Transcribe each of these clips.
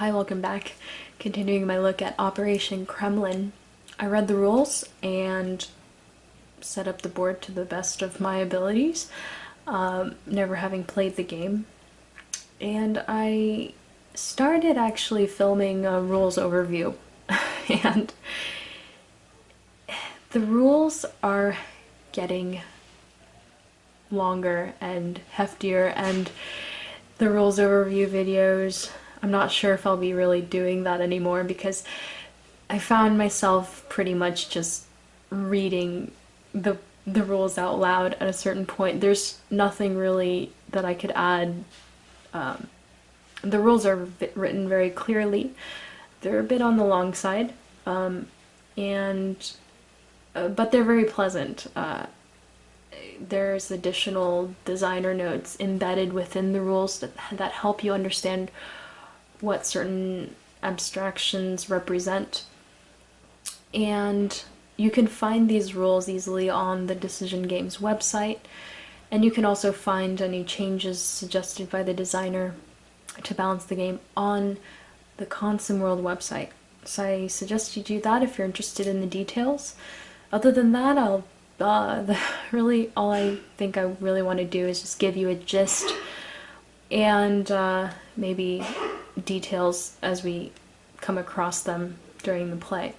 Hi, welcome back. Continuing my look at Operation Kremlin. I read the rules and set up the board to the best of my abilities, never having played the game. And I started actually filming a rules overview. And the rules are getting longer and heftier, and the rules overview videos, I'm not sure if I'll be really doing that anymore because I found myself pretty much just reading the rules out loud at a certain point. There's nothing really that I could add. The rules are written very clearly. They're a bit on the long side, and but they're very pleasant. There's additional designer notes embedded within the rules that help you understand what certain abstractions represent. And you can find these rules easily on the Decision Games website, and you can also find any changes suggested by the designer to balance the game on the Consim World website. So I suggest you do that if you're interested in the details. Other than that, really all I think I really want to do is just give you a gist and maybe details as we come across them during the play.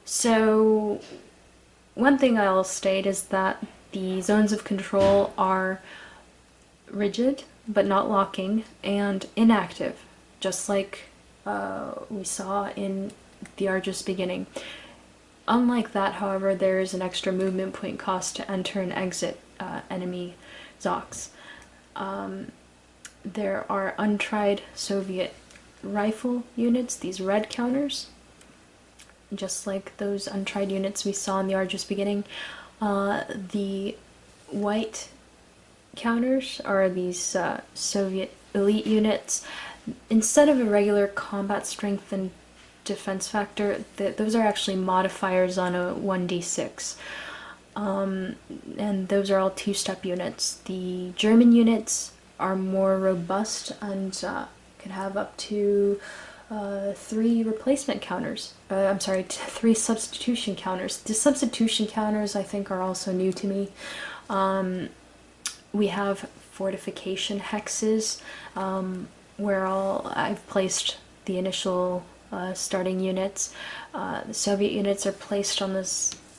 So one thing I'll state is that the zones of control are rigid but not locking and inactive, just like we saw in the Argus beginning. Unlike that, however, there is an extra movement point cost to enter and exit enemy Zocs. There are untried Soviet rifle units, these red counters, just like those untried units we saw in the Argus beginning. The white counters are these Soviet elite units. Instead of a regular combat strength and defense factor, those are actually modifiers on a 1d6. And those are all two-step units. The German units are more robust and can have up to 3 replacement counters. I'm sorry, 3 substitution counters. The substitution counters, I think, are also new to me. We have fortification hexes, where I've placed the initial starting units. The Soviet units are placed on the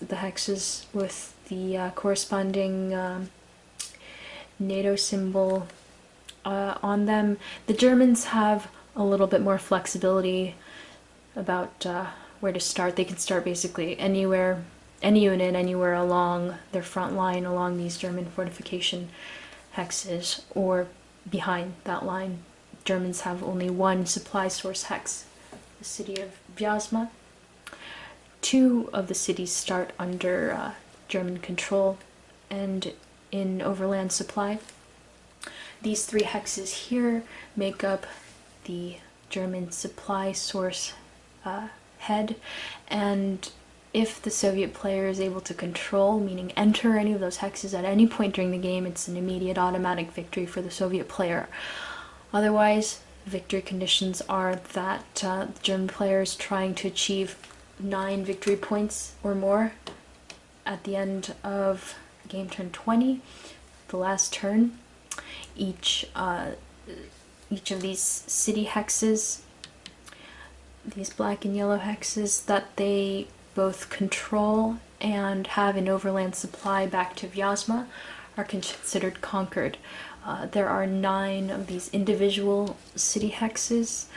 hexes with the corresponding NATO symbol on them. The Germans have a little bit more flexibility about where to start. They can start basically anywhere, any unit, anywhere along their front line, along these German fortification hexes, or behind that line. Germans have only one supply source hex, the city of Vyazma. 2 of the cities start under German control and in overland supply. These 3 hexes here make up the German supply source head, and if the Soviet player is able to control, meaning enter any of those hexes at any point during the game, it's an immediate automatic victory for the Soviet player. Otherwise, victory conditions are that the German player is trying to achieve 9 victory points or more at the end of game turn 20, the last turn. Each of these city hexes, these black and yellow hexes that they both control and have an overland supply back to Vyazma, are considered conquered. There are 9 of these individual city hexes,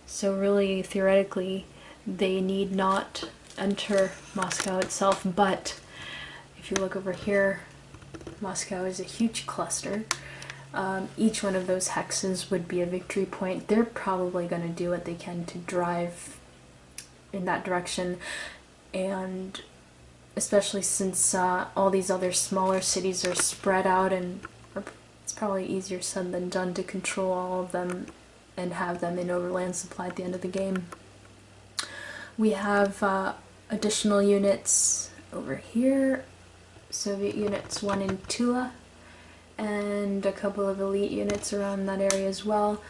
so really, theoretically, they need not enter Moscow itself, but if you look over here, Moscow is a huge cluster. Each one of those hexes would be a victory point. They're probably going to do what they can to drive in that direction, and especially since all these other smaller cities are spread out, and it's probably easier said than done to control all of them and have them in overland supply at the end of the game. We have additional units over here, Soviet units 1 in Tula, and a couple of elite units around that area as well.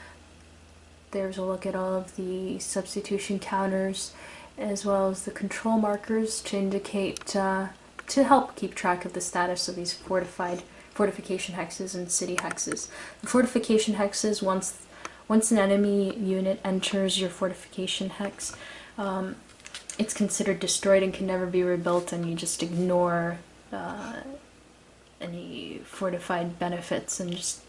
There's a look at all of the substitution counters as well as the control markers to indicate, to help keep track of the status of these fortification hexes and city hexes. The fortification hexes, once an enemy unit enters your fortification hex, it's considered destroyed and can never be rebuilt, and you just ignore any fortified benefits and just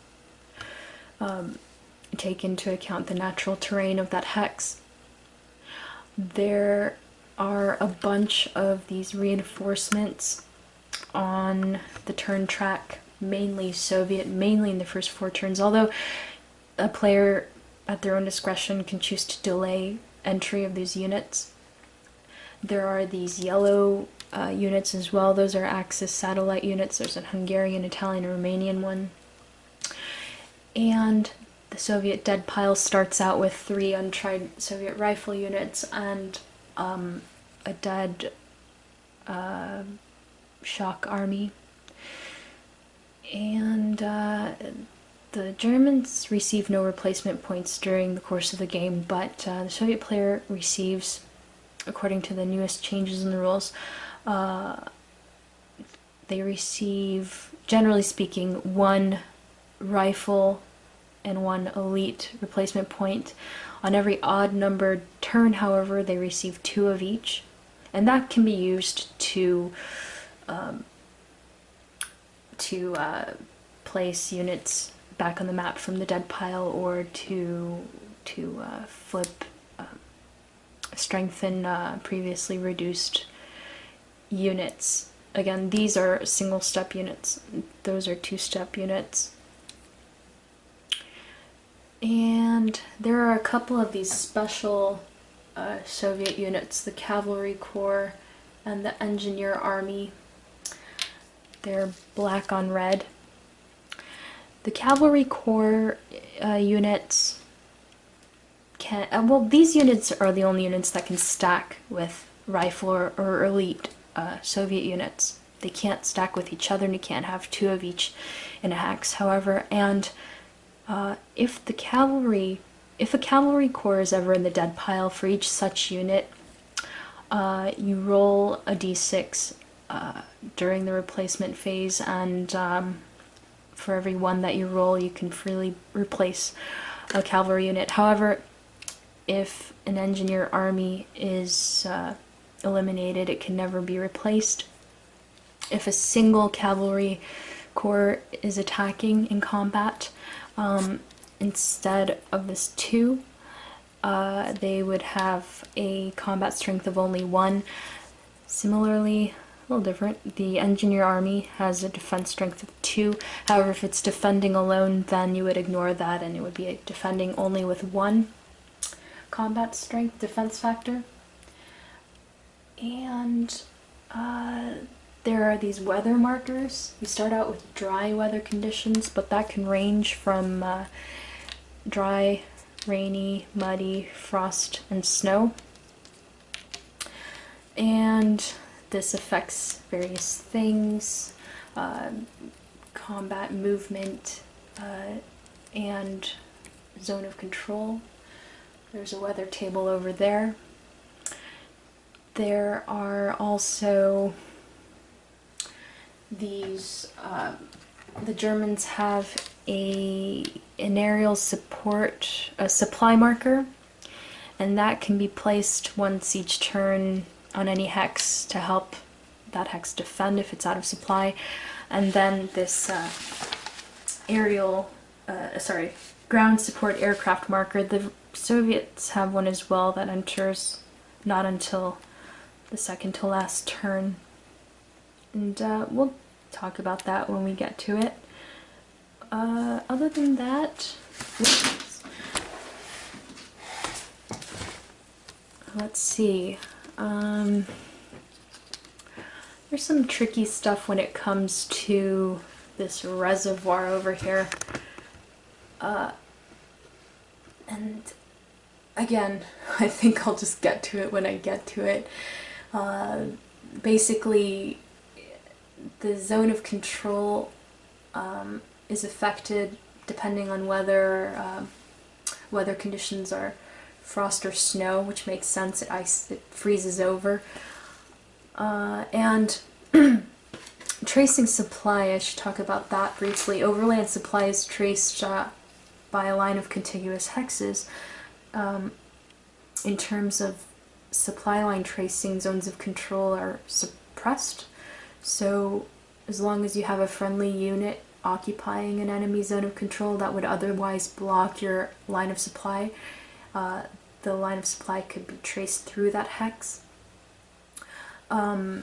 take into account the natural terrain of that hex. There are a bunch of these reinforcements on the turn track, mainly Soviet, mainly in the first 4 turns, although a player at their own discretion can choose to delay entry of these units. There are these yellow units as well. Those are Axis satellite units. There's a Hungarian, Italian, and Romanian one. And the Soviet dead pile starts out with 3 untried Soviet rifle units and a dead shock army. And the Germans receive no replacement points during the course of the game, but the Soviet player receives, according to the newest changes in the rules, they receive, generally speaking, 1 rifle and 1 elite replacement point. On every odd-numbered turn, however, they receive 2 of each, and that can be used to place units back on the map from the dead pile, or to flip, strengthen previously reduced units. Again, these are single-step units. Those are 2-step units. And there are a couple of these special Soviet units, the Cavalry Corps and the Engineer Army. They're black on red. The Cavalry Corps units can, well, these units are the only units that can stack with rifle or elite Soviet units. They can't stack with each other, and you can't have 2 of each in a hex, however, and if a cavalry corps is ever in the dead pile, for each such unit, you roll a d6 during the replacement phase, and for every 1 that you roll, you can freely replace a cavalry unit. However, if an engineer army is eliminated, it can never be replaced. If a single cavalry corps is attacking in combat, instead of this 2, they would have a combat strength of only 1. Similarly, a little different, the engineer army has a defense strength of 2. However, if it's defending alone, then you would ignore that, and it would be defending only with 1 combat strength defense factor. And there are these weather markers. You start out with dry weather conditions, but that can range from dry, rainy, muddy, frost, and snow. And this affects various things, combat movement, and zone of control. There's a weather table over there. There are also these, the Germans have an aerial support, a supply marker, and that can be placed once each turn on any hex to help that hex defend if it's out of supply. And then this ground support aircraft marker, the Soviets have one as well that enters not until the second to last turn. And we'll talk about that when we get to it. Other than that, let's see. There's some tricky stuff when it comes to this reservoir over here. And again, I think I'll just get to it when I get to it. Basically, the zone of control is affected depending on whether weather conditions are frost or snow, which makes sense. It freezes over. And tracing supply, I should talk about that briefly. Overland supply is traced by a line of contiguous hexes. In terms of supply line tracing, zones of control are suppressed. So as long as you have a friendly unit occupying an enemy zone of control that would otherwise block your line of supply, the line of supply could be traced through that hex. I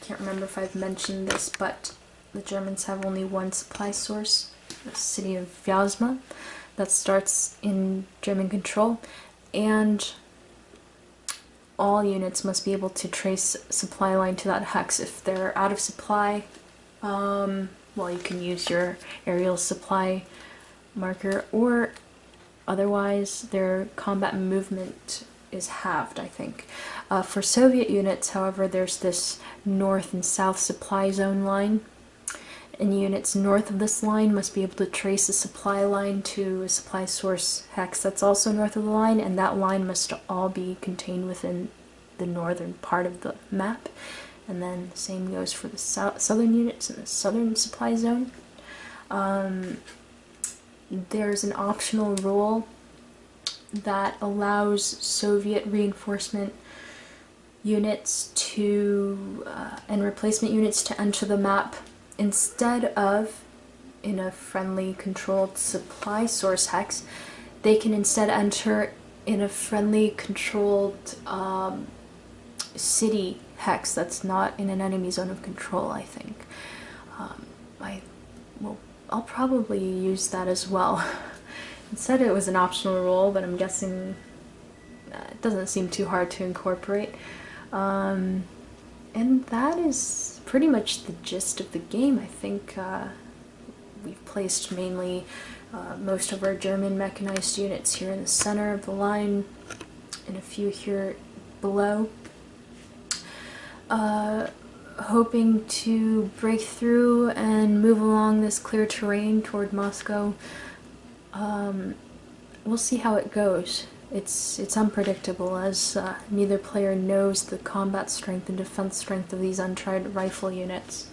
can't remember if I've mentioned this, but the Germans have only one supply source, the city of Vyazma, that starts in German control, and all units must be able to trace supply line to that hex. If they're out of supply, well, you can use your aerial supply marker, or otherwise their combat movement is halved, I think. For Soviet units, however, there's this north and south supply zone line, and units north of this line must be able to trace a supply line to a supply source hex that's also north of the line, and that line must all be contained within the northern part of the map. And then the same goes for the southern units in the southern supply zone. There's an optional rule that allows Soviet reinforcement units to and replacement units to enter the map instead of in a friendly controlled supply source hex. They can instead enter in a friendly controlled city hex that's not in an enemy zone of control, I think. I'll probably use that as well. It said it was an optional rule, but I'm guessing it doesn't seem too hard to incorporate. And that is pretty much the gist of the game. I think we've placed mainly most of our German mechanized units here in the center of the line, and a few here below. Hoping to break through and move along this clear terrain toward Moscow. We'll see how it goes. It's unpredictable, as neither player knows the combat strength and defense strength of these untried rifle units.